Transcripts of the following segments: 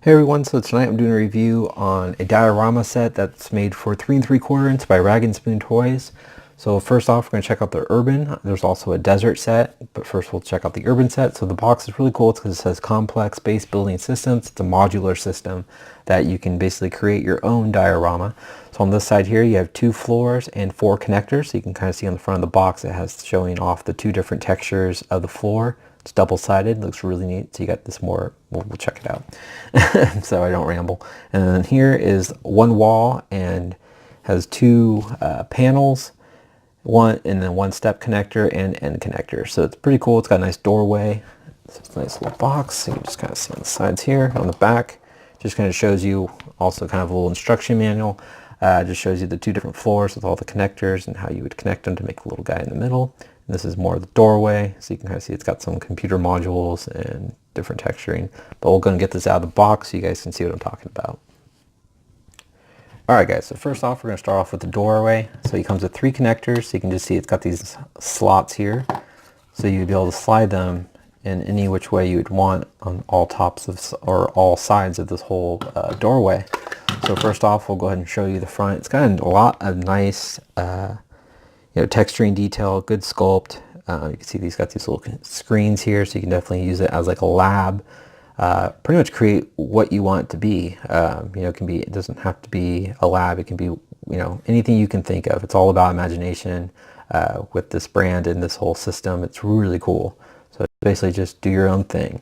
Hey everyone, so tonight I'm doing a review on a diorama set that's made for 3 3/4 inch by Raginspoon toys. So first off, we're going to check out the urban. There's also a desert set, but first we'll check out the urban set. So the box is really cool because it says complex base building systems. It's a modular system that you can basically create your own diorama. So on this side here you have 2 floors and 4 connectors. So you can kind of see on the front of the box it has showing off the 2 different textures of the floor. It's double-sided, looks really neat. So you got this more, we'll check it out so I don't ramble. And then here is one wall and has 2 panels, and then 1 step connector and end connector. So it's pretty cool. It's got a nice doorway. So it's a nice little box. You can just kind of see on the sides here. On the back, just kind of shows you also kind of a little instruction manual. Just shows you the 2 different floors with all the connectors and how you would connect them to make a little guy in the middle. And this is more the doorway, so you can kind of see it's got some computer modules and different texturing. But we're going to get this out of the box so you guys can see what I'm talking about. Alright guys, so first off we're going to start off with the doorway. So it comes with 3 connectors, so you can just see it's got these slots here. So you'd be able to slide them in any which way you would want on all tops of, or all sides of this whole doorway. So first off we'll go ahead and show you the front. It's got a lot of nice texturing detail, good sculpt. You can see these got these little screens here, so you can definitely use it as like a lab. Pretty much create what you want it to be. It can be, it doesn't have to be a lab. It can be, anything you can think of. It's all about imagination with this brand and this whole system. It's really cool. So basically just do your own thing.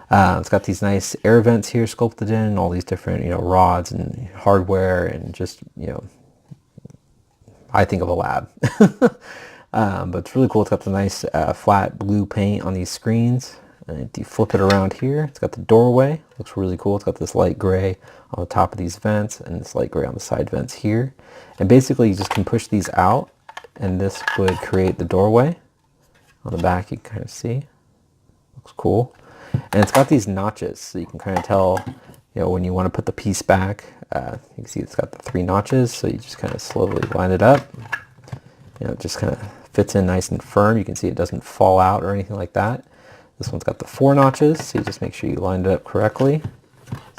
It's got these nice air vents here sculpted in, all these different, rods and hardware, and just, I think of a lab. But it's really cool. It's got the nice flat blue paint on these screens. And if you flip it around here, it's got the doorway. Looks really cool. It's got this light gray on the top of these vents and this light gray on the side vents here. And basically you just can push these out and this would create the doorway. On the back you can kind of see. Looks cool. And it's got these notches, so you can kind of tell, when you want to put the piece back. You can see it's got the 3 notches, so you just kind of slowly line it up. It just kind of fits in nice and firm. You can see it doesn't fall out or anything like that. This one's got the 4 notches, so you just make sure you lined it up correctly.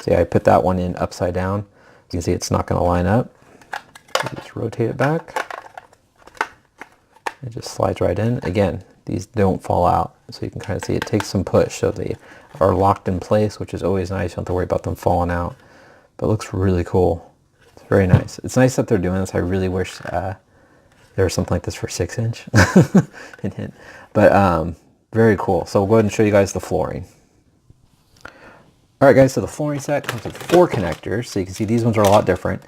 See, I put that one in upside down. You can see it's not going to line up. So just rotate it back. It just slides right in. Again, these don't fall out, so you can kind of see it takes some push, so they are locked in place, which is always nice. You don't have to worry about them falling out. But it looks really cool. It's very nice. It's nice that they're doing this. I really wish there was something like this for 6-inch. Hint, hint. But very cool. So we'll go ahead and show you guys the flooring. Alright guys, so the flooring set comes with 4 connectors. So you can see these ones are a lot different.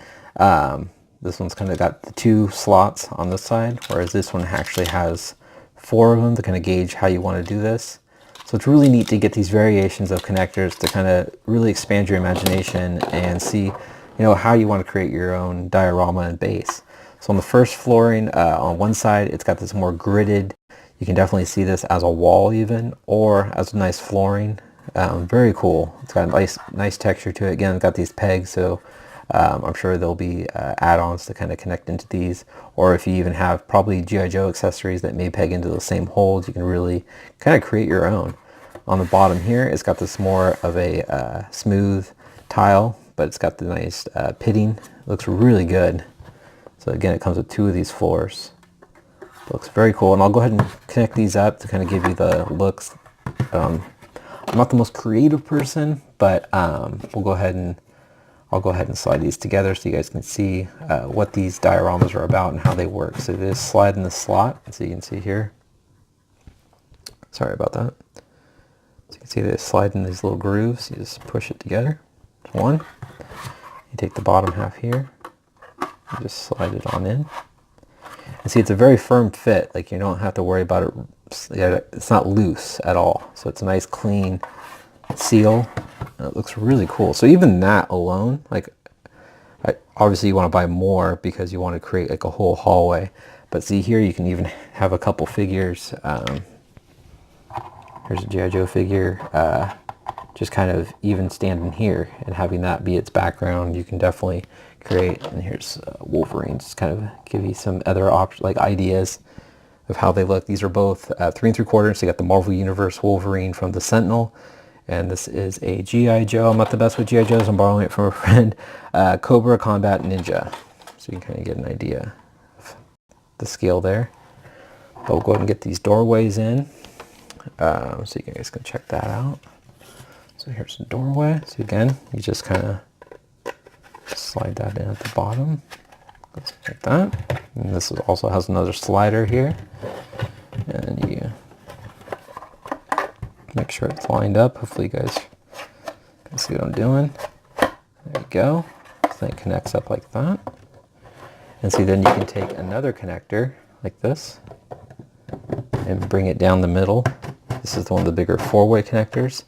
This one's kind of got the 2 slots on this side, whereas this one actually has 4 of them to kind of gauge how you want to do this. So it's really neat to get these variations of connectors to kind of really expand your imagination and see, how you want to create your own diorama and base. So on the first flooring, on one side, it's got this more gridded. You can definitely see this as a wall even, or as a nice flooring. Very cool. It's got a nice texture to it. Again, it's got these pegs, so I'm sure there'll be add-ons to kind of connect into these, or if you even have probably G.I. Joe accessories that may peg into the same holes, you can really kind of create your own. On the bottom here, it's got this more of a smooth tile, but it's got the nice pitting. It looks really good. So again, it comes with 2 of these floors. It looks very cool, and I'll go ahead and connect these up to kind of give you the looks. I'm not the most creative person, but I'll go ahead and slide these together so you guys can see what these dioramas are about and how they work. So they just slide in the slot, so you can see here. Sorry about that. So you can see they slide in these little grooves. You just push it together. There's one. You take the bottom half here, you just slide it on in. And see, it's a very firm fit. Like, you don't have to worry about it. It's not loose at all. So it's a nice clean seal. And it looks really cool. So even that alone, like, obviously you want to buy more because you want to create like a whole hallway. But see here, you can even have a couple figures. Here's a G.I. Joe figure, just kind of even standing here and having that be its background. You can definitely create, and here's Wolverine, just kind of give you some other ideas of how they look. These are both 3 3/4, so you got the Marvel Universe Wolverine from the Sentinel, And this is a G.I. Joe. I'm not the best with G.I. Joes. I'm borrowing it from a friend. Cobra Combat Ninja. So you can kind of get an idea of the scale there. But we'll go ahead and get these doorways in. So you guys can check that out. So here's the doorway. So again, you just kind of slide that in at the bottom. Goes like that. And this also has another slider here. And you make sure it's lined up. Hopefully you guys can see what I'm doing. There you go. So it connects up like that. And see, then you can take another connector like this and bring it down the middle. This is one of the bigger 4-way connectors.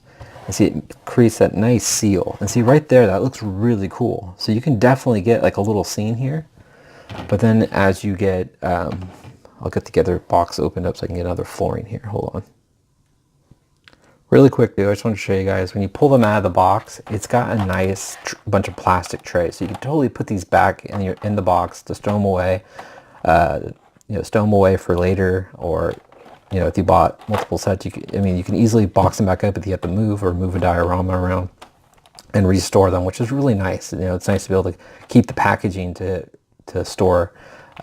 And see, it creates that nice seal. And see right there, that looks really cool. So you can definitely get like a little scene here. But then as you get, I'll get the other box opened up so I can get another flooring here. Hold on. Really quick, dude, I just want to show you guys, when you pull them out of the box, it's got a nice bunch of plastic trays. So you can totally put these back in the box to stow them away, stow them away for later, or, if you bought multiple sets, you can easily box them back up if you have to move or move a diorama around and restore them, which is really nice. It's nice to be able to keep the packaging to store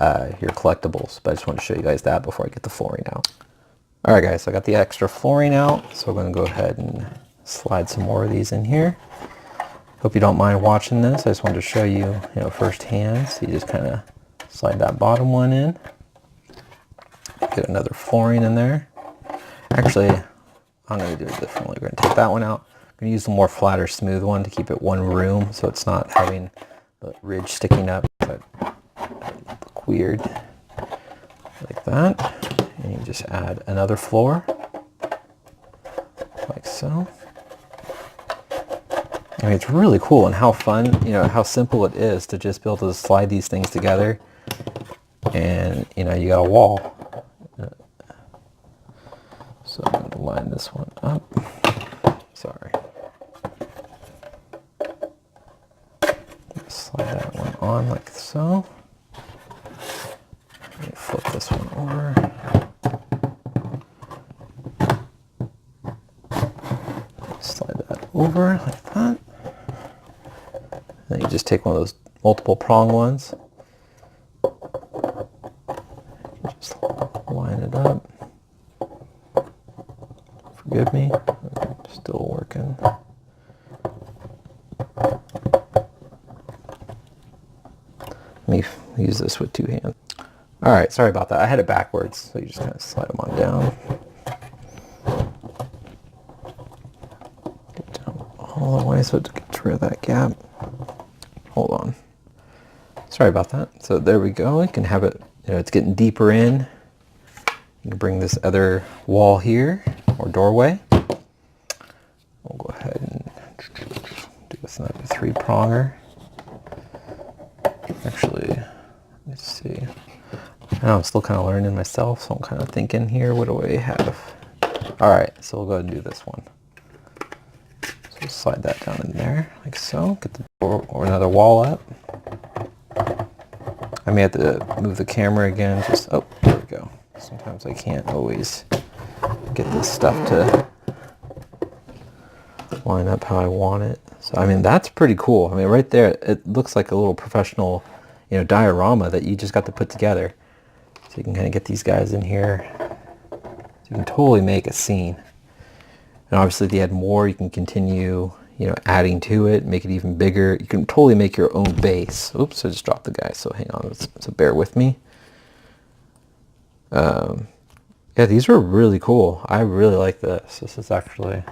your collectibles. But I just want to show you guys that before I get the flooring out. Alright guys, so I got the extra flooring out, so we're going to go ahead and slide some more of these in here. Hope you don't mind watching this. I just wanted to show you, firsthand. So you just kind of slide that bottom one in. Get another flooring in there. Actually, I'm going to do it differently. We're going to take that one out. I'm going to use the more flatter, smooth one to keep it one room, so it's not having the ridge sticking up. That look weird. Like that. And you just add another floor, like so. It's really cool, and how fun, how simple it is to just be able to slide these things together, and you got a wall. So I'm going to line this one up. Sorry. Slide that one on like so. Let me flip this one over. Slide that over like that. Then you just take one of those multiple prong ones. Just line it up. Forgive me, I'm still working. Let me use this with two hands. Alright, sorry about that. I had it backwards, so you just kind of slide them on down. Get down all the way so it gets rid of that gap. Hold on. Sorry about that. So there we go. You can have it, it's getting deeper in. You can bring this other wall here, or doorway. We'll go ahead and do this another 3-pronger. Actually, let's see. I'm still kind of learning myself, so I'm kind of thinking here, what do I have? Alright, so we'll go ahead and do this one. So we'll slide that down in there, like so. Get the door or another wall up. I may have to move the camera again, oh, there we go. Sometimes I can't always get this stuff to line up how I want it. So, that's pretty cool. Right there, it looks like a little professional, diorama that you just got to put together. So you can kind of get these guys in here. So you can totally make a scene. And obviously if you add more, you can continue, adding to it, make it even bigger. You can totally make your own base. Oops, I just dropped the guy, so hang on, so bear with me. Yeah, these are really cool. I really like this. This is actually,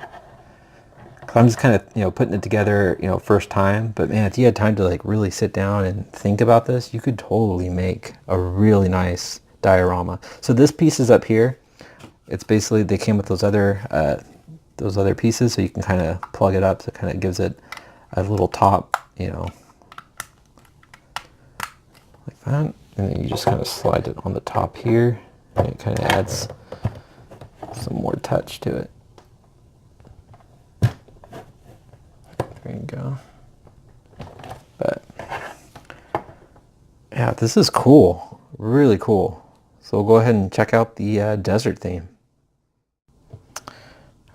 I'm just kind of, putting it together, first time. But man, if you had time to like really sit down and think about this, you could totally make a really nice diorama. So this piece is up here. It's basically, they came with those other pieces, so you can kind of plug it up. So it kind of gives it a little top, like that. And then you just kind of slide it on the top here. And it kind of adds some more touch to it. There you go. But yeah, this is cool. Really cool. So we'll go ahead and check out the desert theme.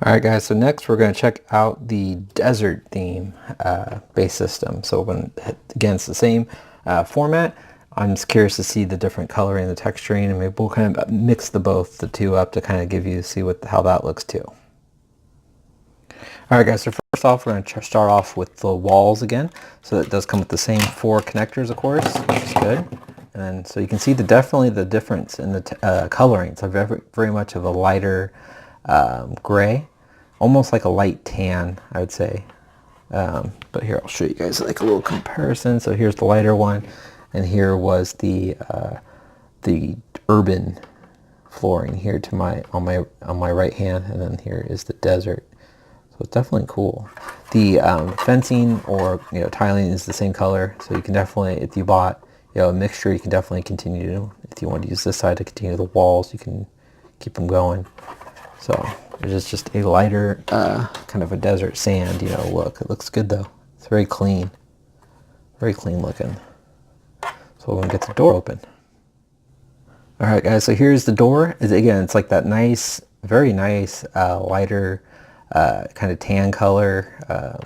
Alright guys, so next we're going to check out the desert theme base system. So when, again, it's the same format. I'm just curious to see the different coloring and the texturing, and maybe we'll kind of mix the two up to kind of give you, see how that looks too. Alright guys, so first off we're going to start off with the walls again. So it does come with the same 4 connectors, of course, which is good. And then, so you can see definitely the difference in the coloring. It's very much of a lighter gray, almost like a light tan, I would say. But here I'll show you guys like a little comparison. So here's the lighter one, and here was the urban flooring here to on my right hand, and then here is the desert. So it's definitely cool. The fencing or tiling is the same color, so you can definitely, if you bought a mixture, you can definitely continue. If you want to use this side to continue the walls, you can keep them going. So it is just a lighter kind of a desert sand look. It looks good though. It's very clean looking. So we're gonna get the door open. All right guys, so here's the door. Again, it's like that nice, very nice lighter kind of tan color,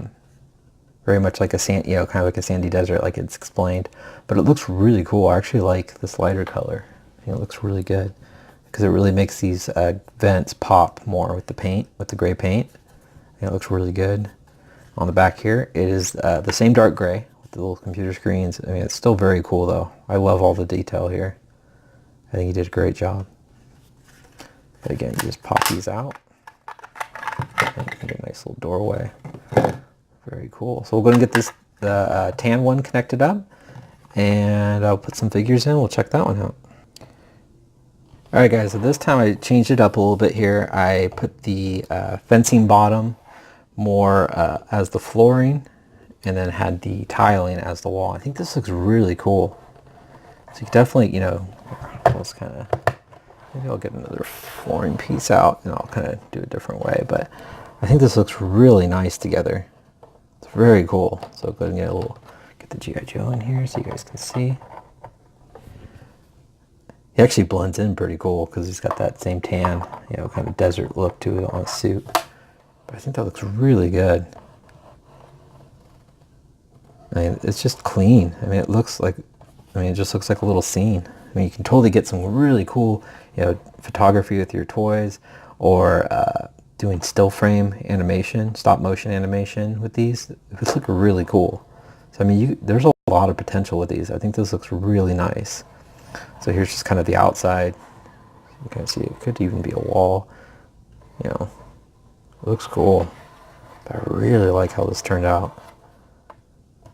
very much like a sand, kind of like a sandy desert, like it's explained. But it looks really cool. I actually like this lighter color. I think it looks really good because it really makes these vents pop more with the paint, with the gray paint. I think it looks really good. On the back here, it is the same dark gray with the little computer screens. I mean, it's still very cool though. I love all the detail here. I think you did a great job. But again, you just pop these out. Get a nice little doorway. Very cool. So we're going to get the tan one connected up, and I'll put some figures in. We'll check that one out. Alright guys, so this time I changed it up a little bit here. I put the fencing bottom more as the flooring, and then had the tiling as the wall. I think this looks really cool. So you can definitely, let's kind of, maybe I'll get another flooring piece out and I'll kind of do a different way, but I think this looks really nice together. It's very cool. So go ahead and get the G.I. Joe in here so you guys can see. He actually blends in pretty cool because he's got that same tan, kind of desert look to it on his suit. But I think that looks really good. I mean, it's just clean. I mean, it just looks like a little scene. I mean, you can totally get some really cool, photography with your toys, or doing still frame animation, stop motion animation with these. It would look really cool. So I mean, there's a lot of potential with these. I think this looks really nice. So here's just kind of the outside. You can see it could even be a wall. It looks cool. But I really like how this turned out.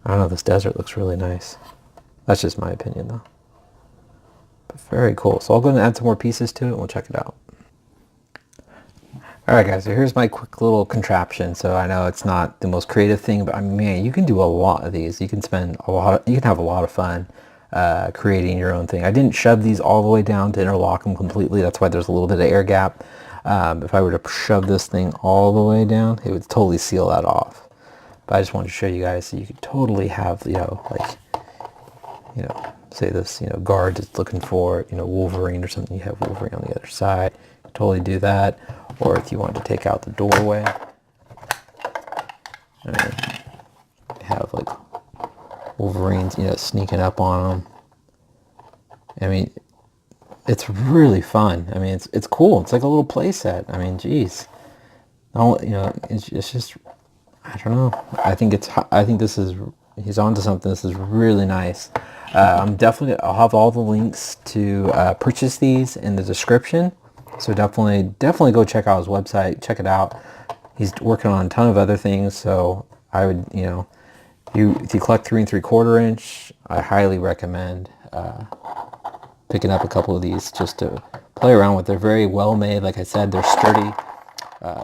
I don't know, this desert looks really nice. That's just my opinion though. But very cool. So I'll go and add some more pieces to it and we'll check it out. Alright guys, so here's my quick little contraption. So I know it's not the most creative thing, but I mean, man, you can do a lot of these. You can you can have a lot of fun creating your own thing. I didn't shove these all the way down to interlock them completely. That's why there's a little bit of air gap. If I were to shove this thing all the way down, it would totally seal that off. But I just wanted to show you guys so you could totally have, say this, guard is looking for, Wolverine or something. You have Wolverine on the other side. Totally do that. Or if you want to take out the doorway, and have like Wolverines, sneaking up on them. I mean, it's really fun. I mean, it's cool. It's like a little play set. I mean, geez. It's just, I don't know. I think he's onto something. This is really nice. I'll have all the links to purchase these in the description. So definitely go check out his website. Check it out. He's working on a ton of other things. So I would, if you collect 3 3/4 inch, I highly recommend picking up a couple of these just to play around with. They're very well made. Like I said, they're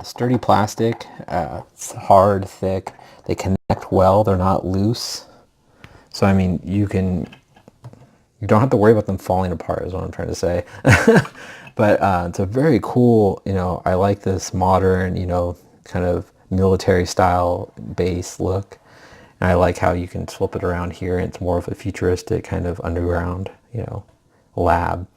sturdy plastic. It's hard, thick. They connect well. They're not loose. So I mean, you don't have to worry about them falling apart is what I'm trying to say. But it's a very cool, I like this modern, kind of military style base look. And I like how you can flip it around here and it's more of a futuristic kind of underground, lab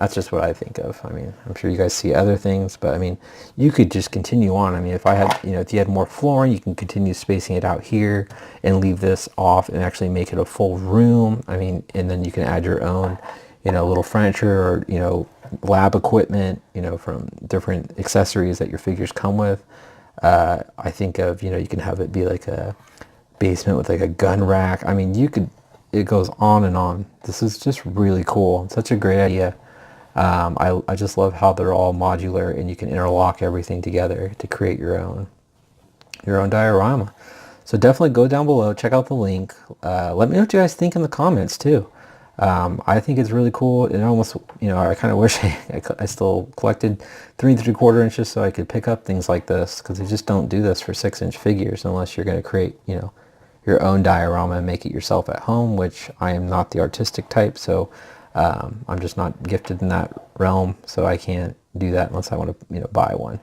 That's just what I think of. I mean, I'm sure you guys see other things, but I mean, you could just continue on. I mean, if I had, if you had more flooring, you can continue spacing it out here and leave this off and actually make it a full room. I mean, and then you can add your own, little furniture or, lab equipment, from different accessories that your figures come with. I think of, you can have it be like a basement with like a gun rack. I mean, it goes on and on. This is just really cool. It's such a great idea. I just love how they're all modular and you can interlock everything together to create your own diorama. So definitely go down below, check out the link. Let me know what you guys think in the comments too. I think it's really cool. And almost, I kind of wish I still collected 3 3/4 inches so I could pick up things like this, because they just don't do this for 6-inch figures unless you're going to create, your own diorama and make it yourself at home, which I am not the artistic type, so I'm just not gifted in that realm, so I can't do that unless I want to, buy one.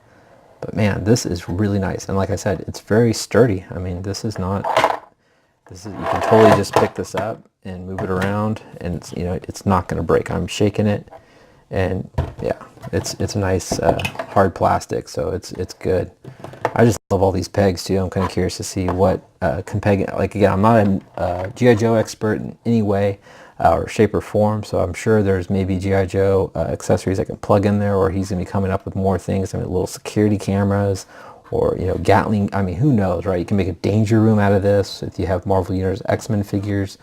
But man, this is really nice, and like I said, it's very sturdy. I mean, you can totally just pick this up and move it around, and it's not going to break. I'm shaking it, and yeah, it's a nice hard plastic, so it's good. I just love all these pegs too. I'm kind of curious to see what can peg. Like again, I'm not a G.I. Joe expert in any way or shape or form, so I'm sure there's maybe G.I. Joe accessories I can plug in there, or he's gonna be coming up with more things. I mean, little security cameras, or Gatling. I mean, who knows, right? You can make a danger room out of this if you have Marvel Universe X-Men figures.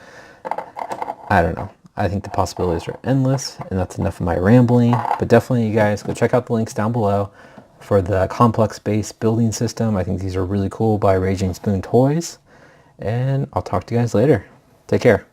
I don't know. I think the possibilities are endless, and that's enough of my rambling. But definitely, you guys, go check out the links down below for the complex base building system. I think these are really cool by Raginspoon Toys. And I'll talk to you guys later. Take care.